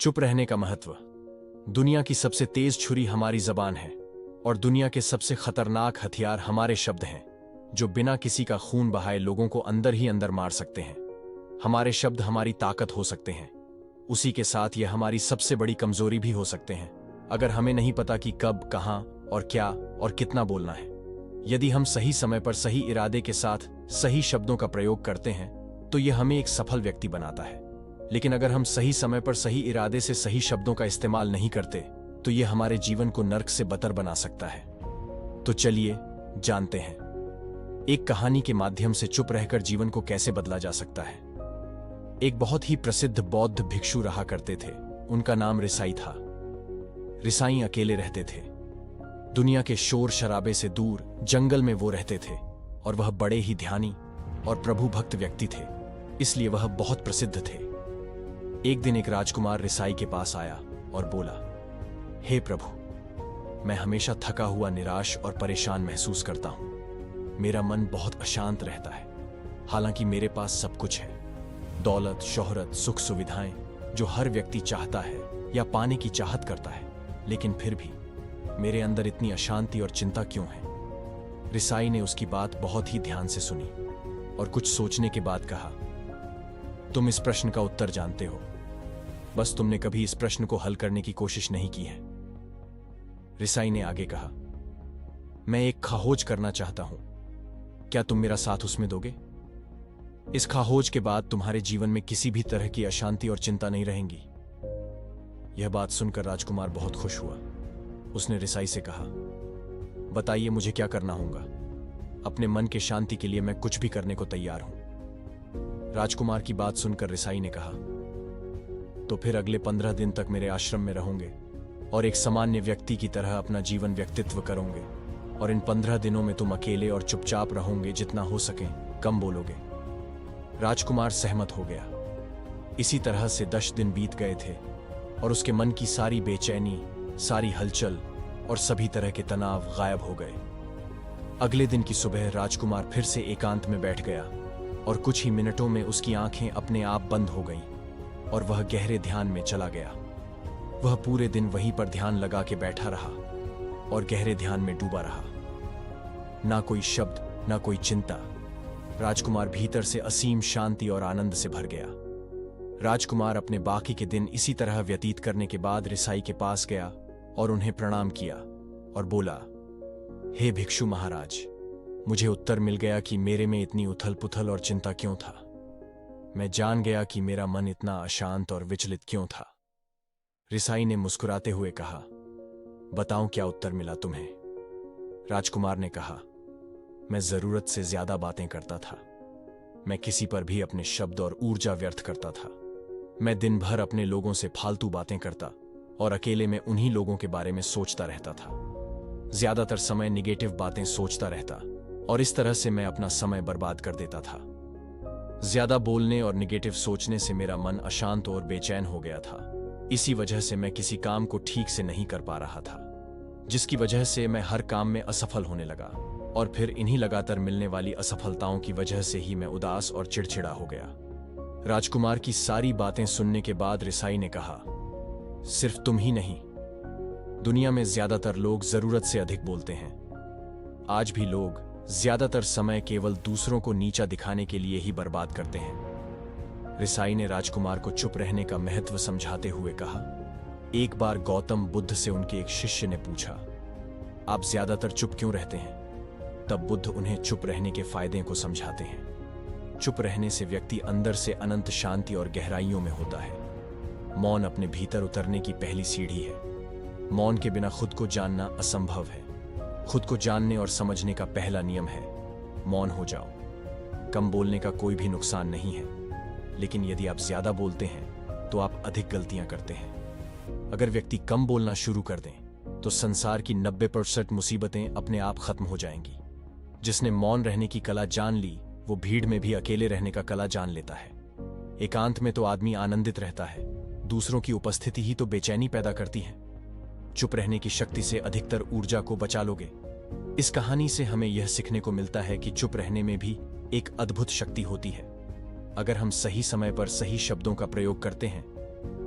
चुप रहने का महत्व। दुनिया की सबसे तेज छुरी हमारी जबान है और दुनिया के सबसे खतरनाक हथियार हमारे शब्द हैं, जो बिना किसी का खून बहाए लोगों को अंदर ही अंदर मार सकते हैं। हमारे शब्द हमारी ताकत हो सकते हैं, उसी के साथ यह हमारी सबसे बड़ी कमजोरी भी हो सकते हैं, अगर हमें नहीं पता कि कब, कहां और क्या और कितना बोलना है। यदि हम सही समय पर सही इरादे के साथ सही शब्दों का प्रयोग करते हैं तो यह हमें एक सफल व्यक्ति बनाता है। लेकिन अगर हम सही समय पर सही इरादे से सही शब्दों का इस्तेमाल नहीं करते तो यह हमारे जीवन को नर्क से बदतर बना सकता है। तो चलिए जानते हैं एक कहानी के माध्यम से चुप रहकर जीवन को कैसे बदला जा सकता है। एक बहुत ही प्रसिद्ध बौद्ध भिक्षु रहा करते थे। उनका नाम रिसाई था। रिसाई अकेले रहते थे। दुनिया के शोर शराबे से दूर जंगल में वो रहते थे और वह बड़े ही ध्यानी और प्रभु भक्त व्यक्ति थे, इसलिए वह बहुत प्रसिद्ध थे। एक दिन एक राजकुमार रिसाई के पास आया और बोला, हे प्रभु, मैं हमेशा थका हुआ, निराश और परेशान महसूस करता हूं। मेरा मन बहुत अशांत रहता है। हालांकि मेरे पास सब कुछ है, दौलत, शोहरत, सुख सुविधाएं जो हर व्यक्ति चाहता है या पाने की चाहत करता है, लेकिन फिर भी मेरे अंदर इतनी अशांति और चिंता क्यों है। रिसाई ने उसकी बात बहुत ही ध्यान से सुनी और कुछ सोचने के बाद कहा, तुम इस प्रश्न का उत्तर जानते हो, बस तुमने कभी इस प्रश्न को हल करने की कोशिश नहीं की है। रिसाई ने आगे कहा, मैं एक खाहोज करना चाहता हूं, क्या तुम मेरा साथ उसमें दोगे? इस खाहोज के बाद तुम्हारे जीवन में किसी भी तरह की अशांति और चिंता नहीं रहेंगी। यह बात सुनकर राजकुमार बहुत खुश हुआ। उसने रिसाई से कहा, बताइए मुझे क्या करना होगा। अपने मन के शांति के लिए मैं कुछ भी करने को तैयार हूं। राजकुमार की बात सुनकर रिसाई ने कहा, तो फिर अगले 15 दिन तक मेरे आश्रम में रहोगे और एक सामान्य व्यक्ति की तरह अपना जीवन व्यक्तित्व करोगे, और इन 15 दिनों में तुम अकेले और चुपचाप रहोगे, जितना हो सके कम बोलोगे। राजकुमार सहमत हो गया। इसी तरह से 10 दिन बीत गए थे और उसके मन की सारी बेचैनी, सारी हलचल और सभी तरह के तनाव गायब हो गए। अगले दिन की सुबह राजकुमार फिर से एकांत में बैठ गया और कुछ ही मिनटों में उसकी आंखें अपने आप बंद हो गईं और वह गहरे ध्यान में चला गया। वह पूरे दिन वहीं पर ध्यान लगा के बैठा रहा और गहरे ध्यान में डूबा रहा। ना कोई शब्द, ना कोई चिंता। राजकुमार भीतर से असीम शांति और आनंद से भर गया। राजकुमार अपने बाकी के दिन इसी तरह व्यतीत करने के बाद रिसाई के पास गया और उन्हें प्रणाम किया और बोला, हे भिक्षु महाराज, मुझे उत्तर मिल गया कि मेरे में इतनी उथल पुथल और चिंता क्यों था। मैं जान गया कि मेरा मन इतना अशांत और विचलित क्यों था। रिसाई ने मुस्कुराते हुए कहा, बताओ क्या उत्तर मिला तुम्हें? राजकुमार ने कहा, मैं जरूरत से ज्यादा बातें करता था। मैं किसी पर भी अपने शब्द और ऊर्जा व्यर्थ करता था। मैं दिन भर अपने लोगों से फालतू बातें करता और अकेले में उन्हीं लोगों के बारे में सोचता रहता था। ज्यादातर समय निगेटिव बातें सोचता रहता और इस तरह से मैं अपना समय बर्बाद कर देता था। ज्यादा बोलने और निगेटिव सोचने से मेरा मन अशांत और बेचैन हो गया था। इसी वजह से मैं किसी काम को ठीक से नहीं कर पा रहा था, जिसकी वजह से मैं हर काम में असफल होने लगा और फिर इन्हीं लगातार मिलने वाली असफलताओं की वजह से ही मैं उदास और चिड़चिड़ा हो गया। राजकुमार की सारी बातें सुनने के बाद रिसाई ने कहा, सिर्फ तुम ही नहीं, दुनिया में ज्यादातर लोग जरूरत से अधिक बोलते हैं। आज भी लोग ज्यादातर समय केवल दूसरों को नीचा दिखाने के लिए ही बर्बाद करते हैं। रिसाई ने राजकुमार को चुप रहने का महत्व समझाते हुए कहा, एक बार गौतम बुद्ध से उनके एक शिष्य ने पूछा, आप ज्यादातर चुप क्यों रहते हैं? तब बुद्ध उन्हें चुप रहने के फायदे को समझाते हैं। चुप रहने से व्यक्ति अंदर से अनंत शांति और गहराइयों में होता है। मौन अपने भीतर उतरने की पहली सीढ़ी है। मौन के बिना खुद को जानना असंभव है। खुद को जानने और समझने का पहला नियम है, मौन हो जाओ। कम बोलने का कोई भी नुकसान नहीं है, लेकिन यदि आप ज्यादा बोलते हैं तो आप अधिक गलतियां करते हैं। अगर व्यक्ति कम बोलना शुरू कर दें तो संसार की 90% मुसीबतें अपने आप खत्म हो जाएंगी। जिसने मौन रहने की कला जान ली, वो भीड़ में भी अकेले रहने का कला जान लेता है। एकांत में तो आदमी आनंदित रहता है, दूसरों की उपस्थिति ही तो बेचैनी पैदा करती है। चुप रहने की शक्ति से अधिकतर ऊर्जा को बचा लोगे। इस कहानी से हमें यह सीखने को मिलता है कि चुप रहने में भी एक अद्भुत शक्ति होती है। अगर हम सही समय पर सही शब्दों का प्रयोग करते हैं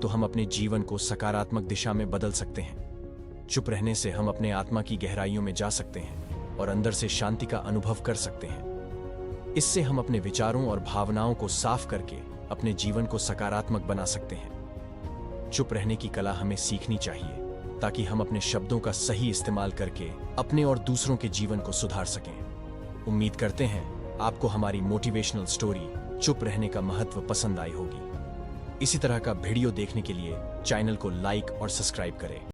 तो हम अपने जीवन को सकारात्मक दिशा में बदल सकते हैं। चुप रहने से हम अपने आत्मा की गहराइयों में जा सकते हैं और अंदर से शांति का अनुभव कर सकते हैं। इससे हम अपने विचारों और भावनाओं को साफ करके अपने जीवन को सकारात्मक बना सकते हैं। चुप रहने की कला हमें सीखनी चाहिए ताकि हम अपने शब्दों का सही इस्तेमाल करके अपने और दूसरों के जीवन को सुधार सकें। उम्मीद करते हैं आपको हमारी मोटिवेशनल स्टोरी चुप रहने का महत्व पसंद आई होगी। इसी तरह का वीडियो देखने के लिए चैनल को लाइक और सब्सक्राइब करें।